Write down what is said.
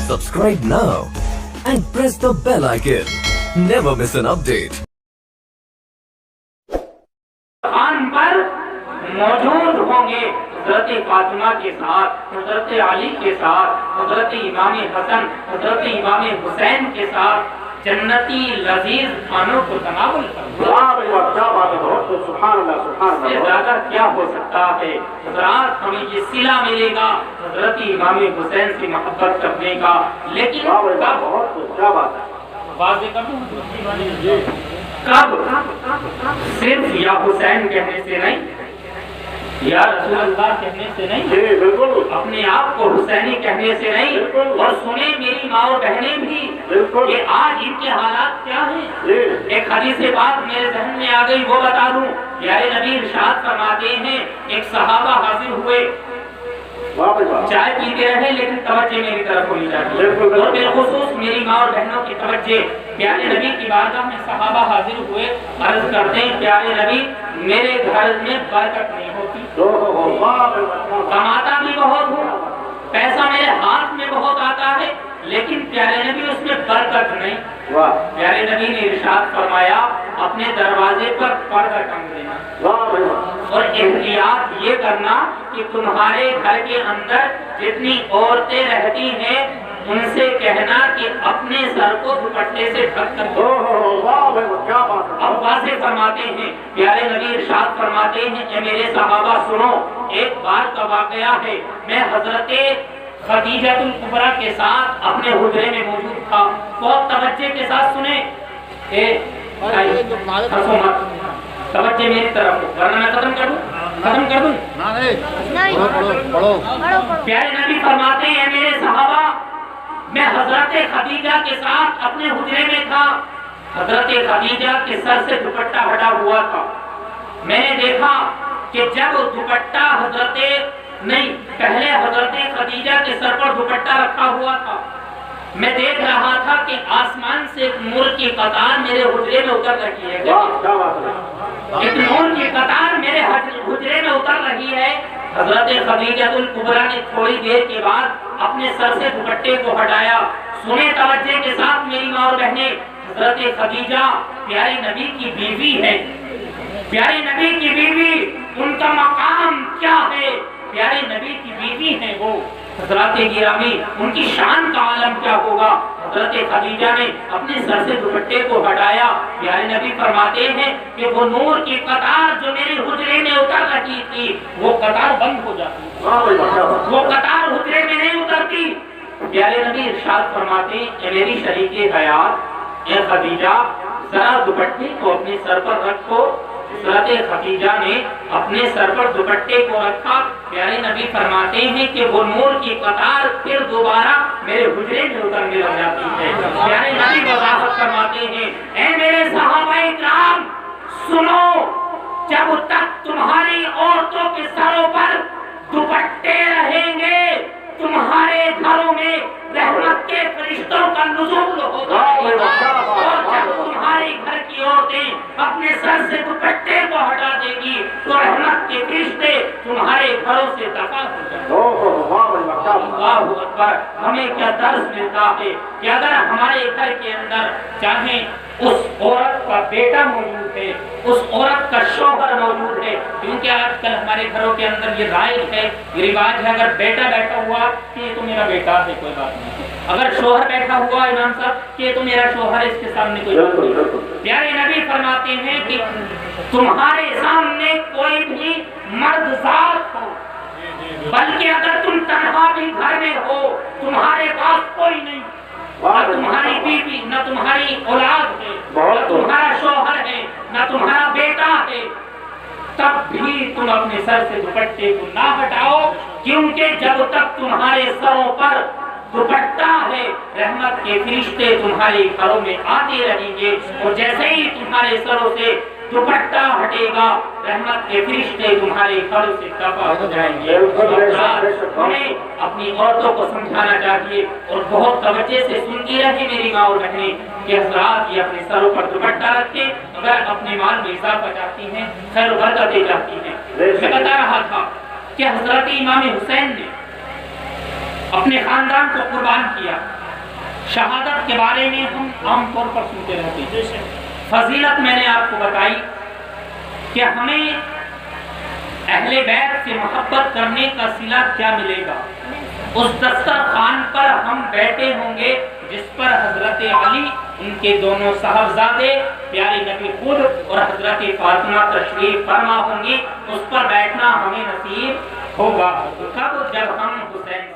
Subscribe now and press the bell icon. Never miss an update. आन पर मौजूद होंगे हजरत फातिमा के साथ, हजरत अली के साथ, हजरत इमाम हसन, हजरत इमाम हुसैन के साथ जन्नती लजीज खानों को तनावुल इससे ज्यादा क्या हो सकता है। हजरात हमें ये सिला मिलेगा हजरत इमाम हुसैन से मोहब्बत करने का, लेकिन कब सिर्फ या हुसैन कहने से नहीं, या रसूल अल्लाह कहने से नहीं, बिल्कुल अपने आप को हुसैनी कहने से नहीं। और सुने मेरी माँ और बहनें भी कि आज इनके हालात क्या हैं। एक हदीस बात मेरे ज़हन में आ गई, वो बता दूं। प्यारे नबी इरशाद फरमाते हैं, एक सहाबा हाजिर हुए, चाय पीते रहे, लेकिन तवज्जो मेरी तरफ होनी चाहिए और बिलखुसूस मेरी माँ और बहनों की तवज्जो। प्यारे नबी की बारगाह में सहाबा हाजिर हुए, अर्ज करते हैं, प्यारे नबी मेरे घर में बरकत नहीं होती, कमाता भी बहुत हूँ, पैसा मेरे हाथ में बहुत आता है, लेकिन प्यारे नबी उसमें बरकत नहीं। प्यारे नबी ने इरशाद फरमाया, अपने दरवाजे पर पर्दा टंग देना और एहतियात ये करना कि तुम्हारे घर के अंदर जितनी औरतें रहती हैं उनसे कहना कि अपने सर को दुपट्टे से ढक कर अब वाज़ेह फरमाते हैं। प्यारे नबी इरशाद फरमाते हैं, ए मेरे सहाबा सुनो, एक बार का वाकया है, मैं हजरत खदीजतुल कुबरा के साथ अपने हुजरे में मौजूद था। बहुत तवज्जो के साथ सुने, तवज्जो मेरी तरफ, वरना मैं खत्म कर दूं। प्यारे नबी फरमाते हैं, मेरे सहाबा मैं हजरत खदीजा के साथ अपने हुजरे में था। हजरत खदीजा के सर से दुपट्टा हटा हुआ था। मैंने देखा कि जब दुपट्टा पहले हजरत खदीजा के सर पर दुपट्टा रखा हुआ था, मैं देख रहा था कि आसमान से एक नूर की कतार मेरे हुजरे में उतर रही है। एक नूर की कतार मेरे हुजरे में उतर रही है। हजरत खदीजतुल कुबरा ने थोड़ी देर के बाद अपने सर से दुपट्टे को हटाया। सुने तवज्जो के साथ मेरी माँ और बहनें, हजरत खदीजा प्यारे नबी की बीवी है। प्यारे नबी की बीवी, उनका मकाम क्या है, प्यारे नबी की बीवी है वो। हजरत गिरामी, उनकी शान का आलम क्या होगा। हजरत खदीजा ने अपने सर से दुपट्टे को हटाया। प्यारे नबी फरमाते हैं कि वो नूर की कतार जो मेरे हुजरे में उतर रही थी, वो कतार बंद हो जाती, वो कतार हुजरे में नहीं उतरती। प्यारे नबी इरशाद फरमाते हैं, मेरी शरीके हयात ए खदीजा, जरा दुपट्टे को अपने सर पर रखो। हजरत खदीजा ने अपने सर पर दुपट्टे को रखा। प्यारे नबी फरमाते हैं कि वो नूर की कतार फिर दोबारा मेरे हुजरे में उतरने लग जाती है। प्यारे नबी वजाहत फरमाते हैं, ऐ मेरे सहाबाए किराम सुनो, जब तक तुम्हारी औरतों के सरों पर दुपट्टे रहेंगे, तुम्हारे घरों में रहमत के फरिश्तों का नुज़ूल होगा। और जब तुम्हारे घर की औरतें अपने सर से दुपट्टे को हटा देगी, तो रहमत के फरिश्ते तुम्हारे घरों से दफा हो जाएंगे। अल्लाहु अकबर। हमें क्या दर्स मिलता है कि अगर हमारे घर के अंदर चाहे उस औरत का बेटा मौजूद है, उस औरत का शौहर मौजूद है, क्योंकि आजकल हमारे घरों के अंदर ये राइज है, ये रिवाज है, अगर बेटा बैठा हुआ कि ये तो मेरा बेटा है, कोई बात नहीं। अगर शौहर बैठा हुआ इमाम साहब कि ये तो मेरा शौहर है, इसके सामने कोई बात नहीं। प्यारे नबी फरमाते हैं कि तुम्हारे सामने कोई भी मर्द जात हो, बल्कि अगर तुम तन्हा भी घर में हो, तुम्हारे पास कोई नहीं, न तुम्हारी बीवी, न तुम्हारी औलाद है, न तुम्हारा शौहर है, न तुम्हारा बेटा है, तब भी तुम अपने सर से दुपट्टे को ना हटाओ, क्योंकि जब तक तुम्हारे सरों पर दुपट्टा है, रहमत के फरिश्ते तुम्हारे घरों में आते रहेंगे। और जैसे ही तुम्हारे सरों से दुपट्टा हटेगा, रहमत के फरिश्ते तुम्हारे घरों से दफा हो जाएंगे। हमें अपनी औरतों को समझाना चाहिए और बहुत तवज्जो से सुनती रहे मेरी माँ और बहनें कि हज़रात ये अपने सरों पर दुपट्टा रखें, अगर अपने माल में इजाफा चाहती हैं, खैर बरकतें चाहती हैं। मैं बता रहा था कि हज़रत इमाम हुसैन ने अपने खानदान को कुर्बान किया। شہادت کے بارے میں ہم عام طور پر سنتے رہتے ہیں. فضیلت میں نے آپ کو بتائی کہ ہمیں اہل بیت سے محبت کرنے کا صلہ کیا ملے گا. اس دسترخوان پر ہم بیٹھے ہوں گے جس پر حضرت علی، ان کے دونوں صاحبزادے، پیارے نبی خود اور حضرت فاطمہ تشریف فرما ہوں گی. اس پر بیٹھنا ہمیں نصیب ہوگا. کب؟ جب ہم حسین